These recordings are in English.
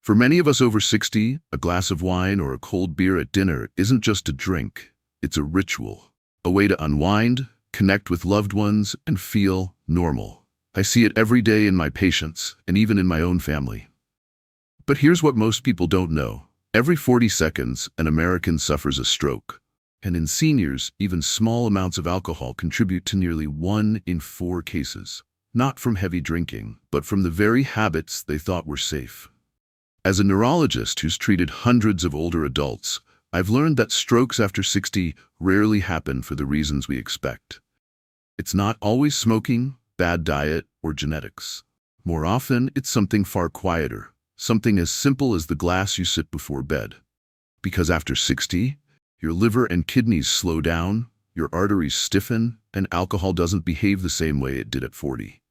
For many of us over 60, a glass of wine or a cold beer at dinner isn't just a drink, it's a ritual. A way to unwind, connect with loved ones, and feel normal. I see it every day in my patients, and even in my own family. But here's what most people don't know. Every 40 seconds, an American suffers a stroke. And in seniors, even small amounts of alcohol contribute to nearly 1 in 4 cases. Not from heavy drinking, but from the very habits they thought were safe. As a neurologist who's treated hundreds of older adults, I've learned that strokes after 60 rarely happen for the reasons we expect. It's not always smoking, bad diet, or genetics. More often, it's something far quieter, something as simple as the glass you sip before bed. Because after 60, your liver and kidneys slow down, your arteries stiffen, and alcohol doesn't behave the same way it did at 40.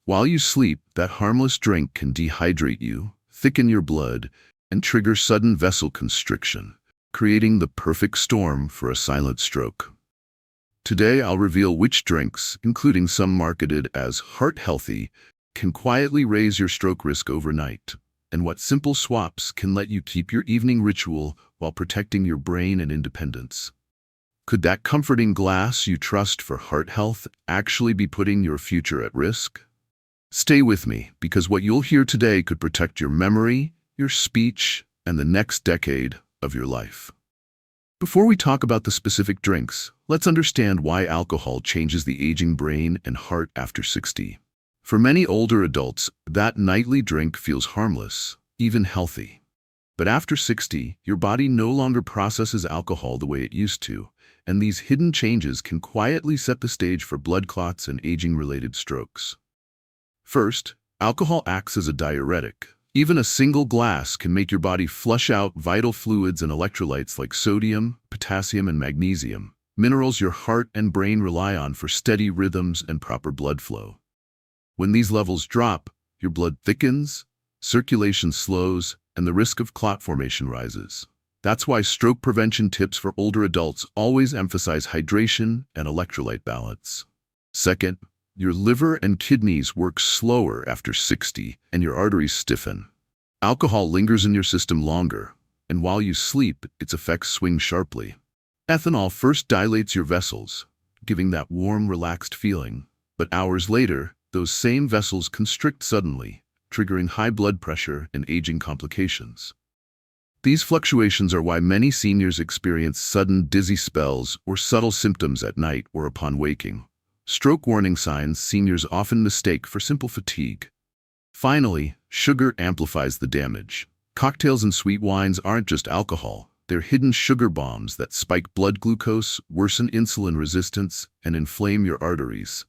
While you sleep, that harmless drink can dehydrate you, thicken your blood, and trigger sudden vessel constriction, creating the perfect storm for a silent stroke. Today, I'll reveal which drinks, including some marketed as heart-healthy, can quietly raise your stroke risk overnight, and what simple swaps can let you keep your evening ritual while protecting your brain and independence. Could that comforting glass you trust for heart health actually be putting your future at risk? Stay with me, because what you'll hear today could protect your memory, your speech, and the next decade of your life. Before we talk about the specific drinks, let's understand why alcohol changes the aging brain and heart after 60. For many older adults, that nightly drink feels harmless, even healthy. But after 60, your body no longer processes alcohol the way it used to, and these hidden changes can quietly set the stage for blood clots and aging-related strokes. First, alcohol acts as a diuretic. Even a single glass can make your body flush out vital fluids and electrolytes like sodium, potassium, and magnesium, minerals your heart and brain rely on for steady rhythms and proper blood flow. When these levels drop, your blood thickens, circulation slows, and the risk of clot formation rises. That's why stroke prevention tips for older adults always emphasize hydration and electrolyte balance. Second, your liver and kidneys work slower after 60, and your arteries stiffen. Alcohol lingers in your system longer, and while you sleep, its effects swing sharply. Ethanol first dilates your vessels, giving that warm, relaxed feeling. But hours later, those same vessels constrict suddenly, triggering high blood pressure and aging complications. These fluctuations are why many seniors experience sudden dizzy spells or subtle symptoms at night or upon waking. Stroke warning signs seniors often mistake for simple fatigue. Finally, sugar amplifies the damage. Cocktails and sweet wines aren't just alcohol. They're hidden sugar bombs that spike blood glucose, worsen insulin resistance, and inflame your arteries.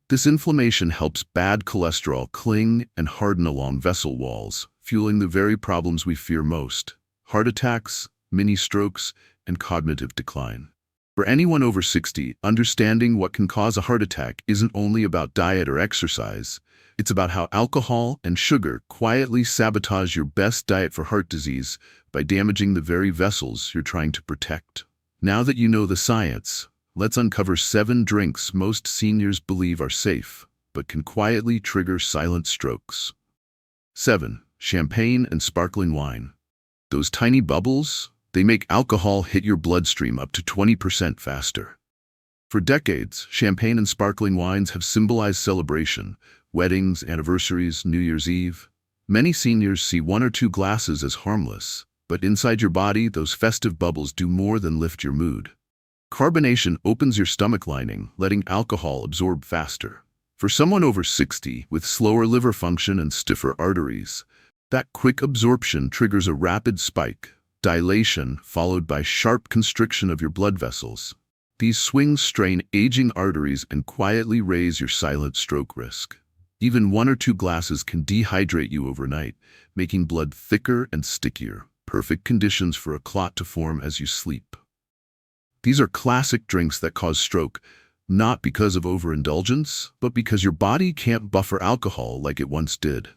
This inflammation helps bad cholesterol cling and harden along vessel walls, fueling the very problems we fear most: heart attacks, mini-strokes, and cognitive decline. For anyone over 60, understanding what can cause a heart attack isn't only about diet or exercise. It's about how alcohol and sugar quietly sabotage your best diet for heart disease by damaging the very vessels you're trying to protect. Now that you know the science, let's uncover 7 drinks most seniors believe are safe, but can quietly trigger silent strokes. 7. Champagne and sparkling wine. Those tiny bubbles? They make alcohol hit your bloodstream up to 20% faster. For decades, champagne and sparkling wines have symbolized celebration: weddings, anniversaries, New Year's Eve. Many seniors see 1 or 2 glasses as harmless, but inside your body, those festive bubbles do more than lift your mood. Carbonation opens your stomach lining, letting alcohol absorb faster. For someone over 60 with slower liver function and stiffer arteries, that quick absorption triggers a rapid spike, dilation followed by sharp constriction of your blood vessels. These swings strain aging arteries and quietly raise your silent stroke risk. Even 1 or 2 glasses can dehydrate you overnight, making blood thicker and stickier, perfect conditions for a clot to form as you sleep. These are classic drinks that cause stroke, not because of overindulgence, but because your body can't buffer alcohol like it once did.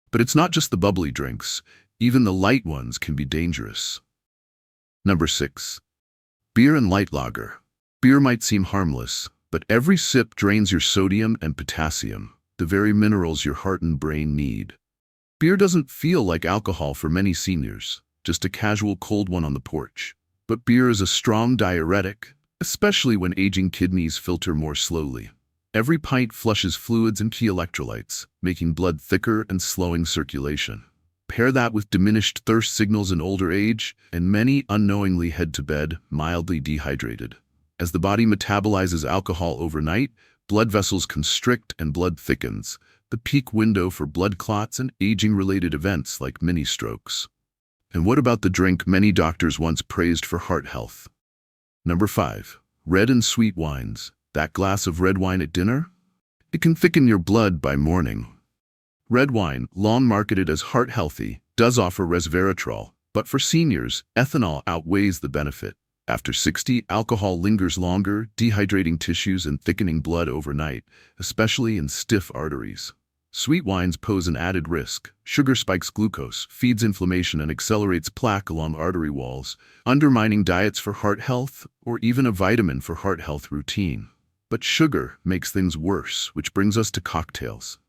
But it's not just the bubbly drinks. Even the light ones can be dangerous. Number 6. Beer and light lager. Beer might seem harmless, but every sip drains your sodium and potassium, the very minerals your heart and brain need. Beer doesn't feel like alcohol for many seniors, just a casual cold one on the porch. But beer is a strong diuretic, especially when aging kidneys filter more slowly. Every pint flushes fluids and key electrolytes, making blood thicker and slowing circulation. Pair that with diminished thirst signals in older age, and many unknowingly head to bed mildly dehydrated. As the body metabolizes alcohol overnight, blood vessels constrict and blood thickens, the peak window for blood clots and aging-related events like mini-strokes. And what about the drink many doctors once praised for heart health? Number 5. Red and sweet wines. That glass of red wine at dinner? It can thicken your blood by morning. Red wine, long marketed as heart-healthy, does offer resveratrol, but for seniors, ethanol outweighs the benefit. After 60, alcohol lingers longer, dehydrating tissues and thickening blood overnight, especially in stiff arteries. Sweet wines pose an added risk. Sugar spikes glucose, feeds inflammation, and accelerates plaque along artery walls, undermining diets for heart health or even a vitamin for heart health routine. But sugar makes things worse, which brings us to cocktails.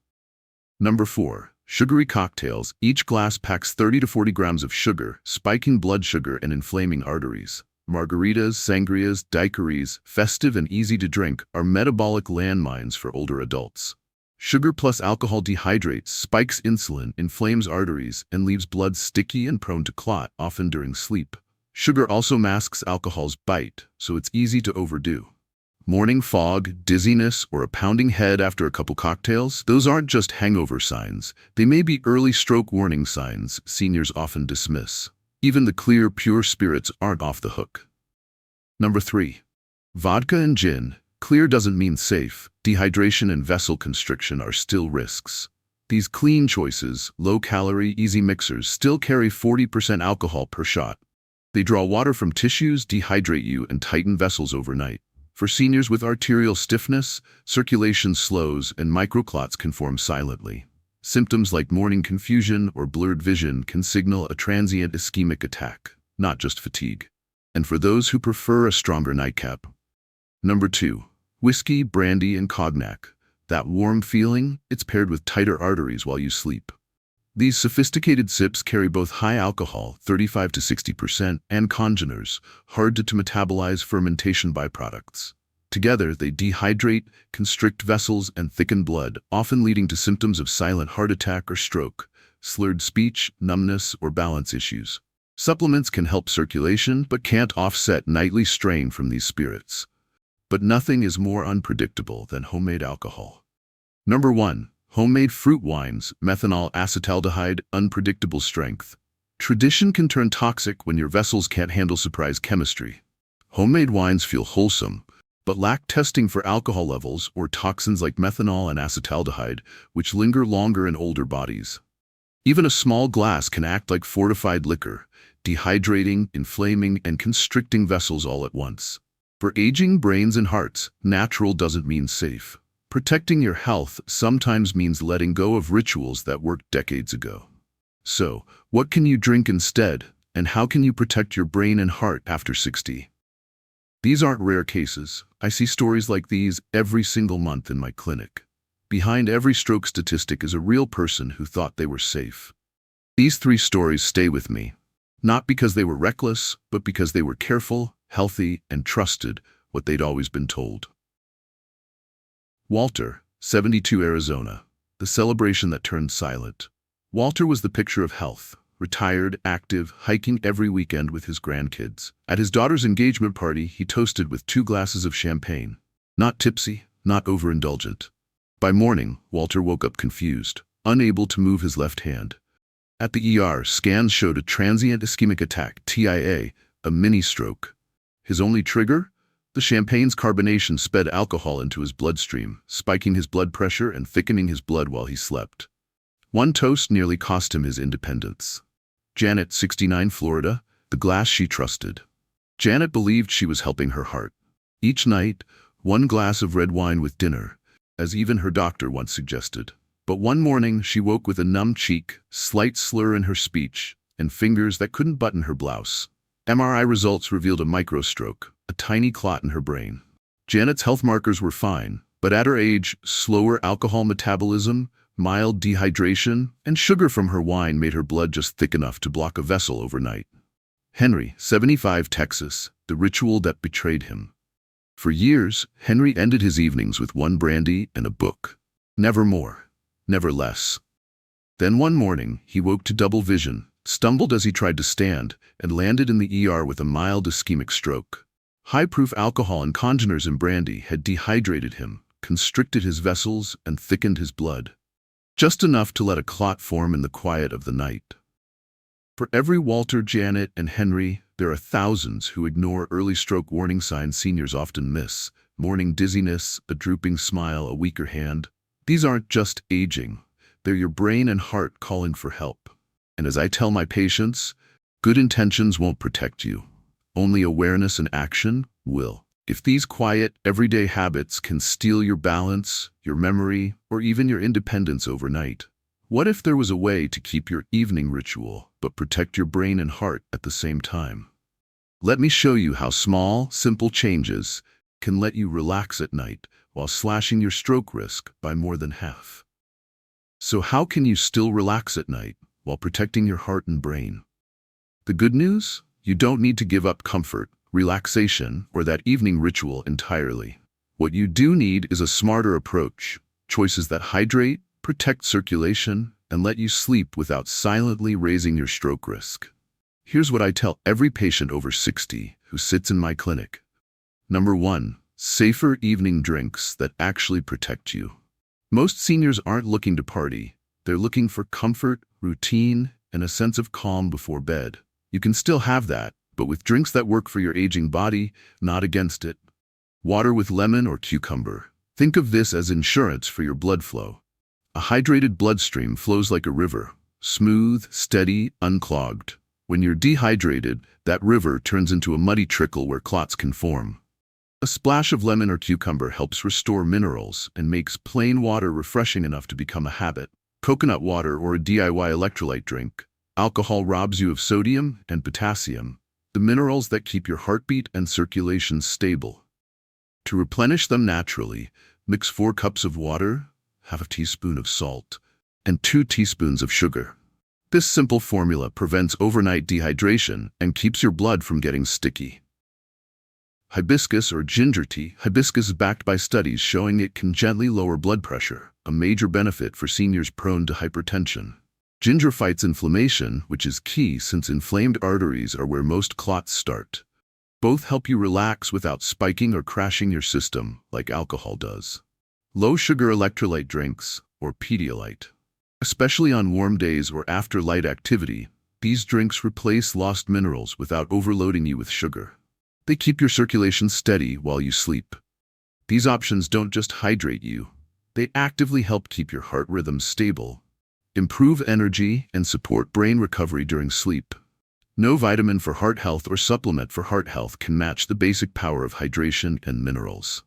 Number 4. Sugary cocktails. Each glass packs 30 to 40 grams of sugar, spiking blood sugar and inflaming arteries. Margaritas, sangrias, daiquiris, festive and easy to drink, are metabolic landmines for older adults. Sugar plus alcohol dehydrates, spikes insulin, inflames arteries, and leaves blood sticky and prone to clot, often during sleep. Sugar also masks alcohol's bite, so it's easy to overdo. Morning fog, dizziness, or a pounding head after a couple cocktails, those aren't just hangover signs. They may be early stroke warning signs seniors often dismiss. Even the clear, pure spirits aren't off the hook. Number 3. Vodka and gin. Clear doesn't mean safe. Dehydration and vessel constriction are still risks. These clean choices, low-calorie, easy mixers, still carry 40% alcohol per shot. They draw water from tissues, dehydrate you, and tighten vessels overnight. For seniors with arterial stiffness, circulation slows and microclots can form silently. Symptoms like morning confusion or blurred vision can signal a transient ischemic attack, not just fatigue. And for those who prefer a stronger nightcap. Number 2. Whiskey, brandy, and cognac. That warm feeling, it's paired with tighter arteries while you sleep. These sophisticated sips carry both high alcohol, 35 to 60%, and congeners, hard to metabolize fermentation byproducts. Together, they dehydrate, constrict vessels, and thicken blood, often leading to symptoms of silent heart attack or stroke, slurred speech, numbness, or balance issues. Supplements can help circulation, but can't offset nightly strain from these spirits. But nothing is more unpredictable than homemade alcohol. Number 1. Homemade fruit wines, methanol acetaldehyde, unpredictable strength. Tradition can turn toxic when your vessels can't handle surprise chemistry. Homemade wines feel wholesome, but lack testing for alcohol levels or toxins like methanol and acetaldehyde, which linger longer in older bodies. Even a small glass can act like fortified liquor, dehydrating, inflaming, and constricting vessels all at once. For aging brains and hearts, natural doesn't mean safe. Protecting your health sometimes means letting go of rituals that worked decades ago. So, what can you drink instead, and how can you protect your brain and heart after 60? These aren't rare cases. I see stories like these every single month in my clinic. Behind every stroke statistic is a real person who thought they were safe. These 3 stories stay with me, not because they were reckless, but because they were careful, healthy, and trusted what they'd always been told. Walter, 72, Arizona. The celebration that turned silent. Walter was the picture of health, retired, active, hiking every weekend with his grandkids. At his daughter's engagement party, he toasted with 2 glasses of champagne. Not tipsy, not overindulgent. By morning, Walter woke up confused, unable to move his left hand. At the ER, scans showed a transient ischemic attack, TIA, a mini-stroke. His only trigger? The champagne's carbonation sped alcohol into his bloodstream, spiking his blood pressure and thickening his blood while he slept. One toast nearly cost him his independence. Janet, 69, Florida, the glass she trusted. Janet believed she was helping her heart. Each night, 1 glass of red wine with dinner, as even her doctor once suggested. But one morning, she woke with a numb cheek, slight slur in her speech, and fingers that couldn't button her blouse. MRI results revealed a microstroke, a tiny clot in her brain. Janet's health markers were fine, but at her age, slower alcohol metabolism, mild dehydration, and sugar from her wine made her blood just thick enough to block a vessel overnight. Henry, 75, Texas, the ritual that betrayed him. For years, Henry ended his evenings with one brandy and a book. Never more, never less. Then one morning, he woke to double vision, stumbled as he tried to stand, and landed in the ER with a mild ischemic stroke. High-proof alcohol and congeners in brandy had dehydrated him, constricted his vessels, and thickened his blood. Just enough to let a clot form in the quiet of the night. For every Walter, Janet, and Henry, there are thousands who ignore early stroke warning signs seniors often miss: morning dizziness, a drooping smile, a weaker hand. These aren't just aging. They're your brain and heart calling for help. And as I tell my patients, good intentions won't protect you. Only awareness and action will. If these quiet, everyday habits can steal your balance, your memory, or even your independence overnight, what if there was a way to keep your evening ritual, but protect your brain and heart at the same time? Let me show you how small, simple changes can let you relax at night while slashing your stroke risk by more than half. So how can you still relax at night while protecting your heart and brain? The good news? You don't need to give up comfort, relaxation, or that evening ritual entirely. What you do need is a smarter approach, choices that hydrate, protect circulation, and let you sleep without silently raising your stroke risk. Here's what I tell every patient over 60 who sits in my clinic. Number 1, safer evening drinks that actually protect you. Most seniors aren't looking to party. They're looking for comfort, routine, and a sense of calm before bed. You can still have that, but with drinks that work for your aging body, not against it. Water with lemon or cucumber. Think of this as insurance for your blood flow. A hydrated bloodstream flows like a river, smooth, steady, unclogged. When you're dehydrated, that river turns into a muddy trickle where clots can form. A splash of lemon or cucumber helps restore minerals and makes plain water refreshing enough to become a habit. Coconut water or a DIY electrolyte drink. Alcohol robs you of sodium and potassium, the minerals that keep your heartbeat and circulation stable. To replenish them naturally, mix 4 cups of water, half a teaspoon of salt, and 2 teaspoons of sugar. This simple formula prevents overnight dehydration and keeps your blood from getting sticky. Hibiscus or ginger tea. Hibiscus is backed by studies showing it can gently lower blood pressure, a major benefit for seniors prone to hypertension. Ginger fights inflammation, which is key since inflamed arteries are where most clots start. Both help you relax without spiking or crashing your system like alcohol does. Low-sugar electrolyte drinks, or Pedialyte. Especially on warm days or after light activity, these drinks replace lost minerals without overloading you with sugar. They keep your circulation steady while you sleep. These options don't just hydrate you. They actively help keep your heart rhythm stable, improve energy, and support brain recovery during sleep. No vitamin for heart health or supplement for heart health can match the basic power of hydration and minerals.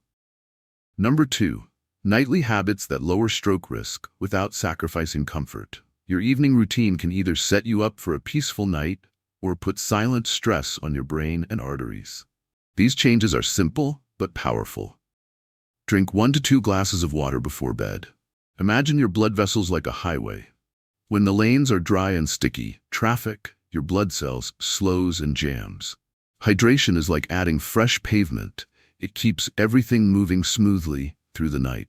Number 2, nightly habits that lower stroke risk without sacrificing comfort. Your evening routine can either set you up for a peaceful night or put silent stress on your brain and arteries. These changes are simple but powerful. Drink 1 to 2 glasses of water before bed. Imagine your blood vessels like a highway. When the lanes are dry and sticky, traffic, your blood cells, slows and jams. Hydration is like adding fresh pavement. It keeps everything moving smoothly through the night.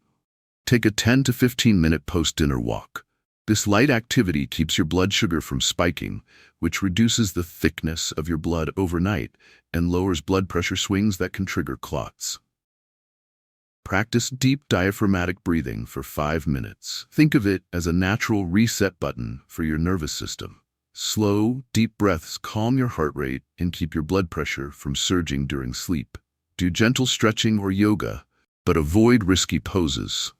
Take a 10 to 15-minute post-dinner walk. This light activity keeps your blood sugar from spiking, which reduces the thickness of your blood overnight and lowers blood pressure swings that can trigger clots. Practice deep diaphragmatic breathing for 5 minutes. Think of it as a natural reset button for your nervous system. Slow, deep breaths calm your heart rate and keep your blood pressure from surging during sleep. Do gentle stretching or yoga, but avoid risky poses.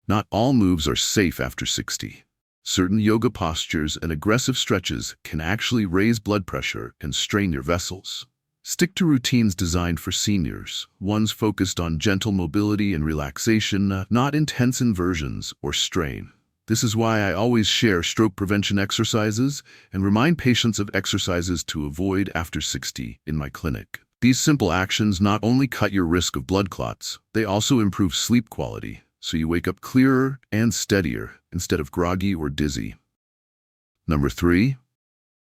Not all moves are safe after 60. Certain yoga postures and aggressive stretches can actually raise blood pressure and strain your vessels. Stick to routines designed for seniors, ones focused on gentle mobility and relaxation, not intense inversions or strain. This is why I always share stroke prevention exercises and remind patients of exercises to avoid after 60 in my clinic. These simple actions not only cut your risk of blood clots, they also improve sleep quality, so you wake up clearer and steadier instead of groggy or dizzy. Number 3,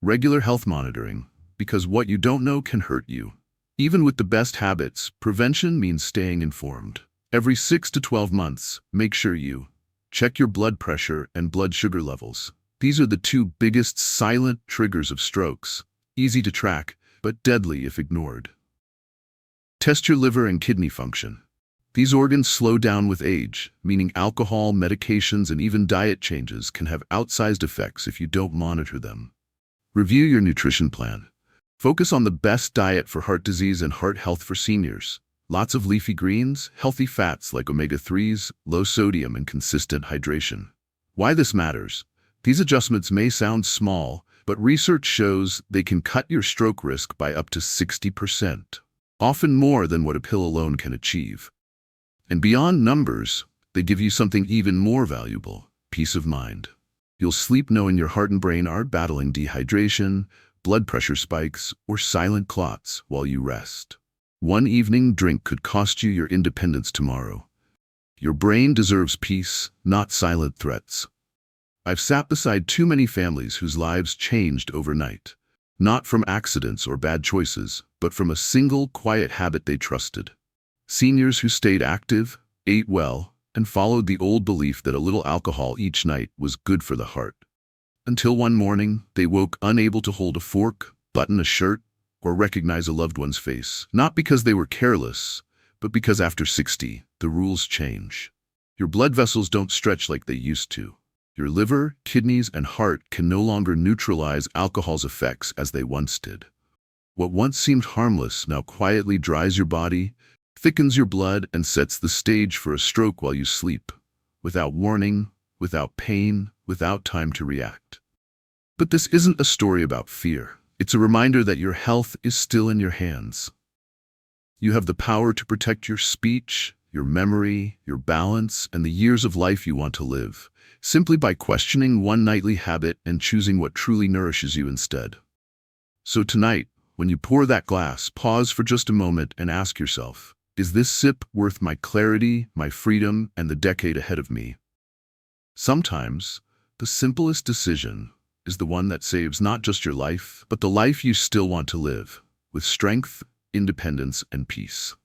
regular health monitoring, because what you don't know can hurt you. Even with the best habits, prevention means staying informed. Every 6 to 12 months, make sure you check your blood pressure and blood sugar levels. These are the two biggest silent triggers of strokes, easy to track, but deadly if ignored. Test your liver and kidney function. These organs slow down with age, meaning alcohol, medications, and even diet changes can have outsized effects if you don't monitor them. Review your nutrition plan. Focus on the best diet for heart disease and heart health for seniors. Lots of leafy greens, healthy fats like omega-3s, low sodium, and consistent hydration. Why this matters? These adjustments may sound small, but research shows they can cut your stroke risk by up to 60%, often more than what a pill alone can achieve. And beyond numbers, they give you something even more valuable: peace of mind. You'll sleep knowing your heart and brain aren't battling dehydration, blood pressure spikes, or silent clots while you rest. One evening drink could cost you your independence tomorrow. Your brain deserves peace, not silent threats. I've sat beside too many families whose lives changed overnight, not from accidents or bad choices, but from a single quiet habit they trusted. Seniors who stayed active, ate well, and followed the old belief that a little alcohol each night was good for the heart. Until one morning, they woke unable to hold a fork, button a shirt, or recognize a loved one's face. Not because they were careless, but because after 60, the rules change. Your blood vessels don't stretch like they used to. Your liver, kidneys, and heart can no longer neutralize alcohol's effects as they once did. What once seemed harmless now quietly dries your body, thickens your blood, and sets the stage for a stroke while you sleep, without warning, without pain, without time to react. But this isn't a story about fear. It's a reminder that your health is still in your hands. You have the power to protect your speech, your memory, your balance, and the years of life you want to live, simply by questioning one nightly habit and choosing what truly nourishes you instead. So tonight, when you pour that glass, pause for just a moment and ask yourself, is this sip worth my clarity, my freedom, and the decade ahead of me? Sometimes, the simplest decision is the one that saves not just your life, but the life you still want to live, with strength, independence, and peace.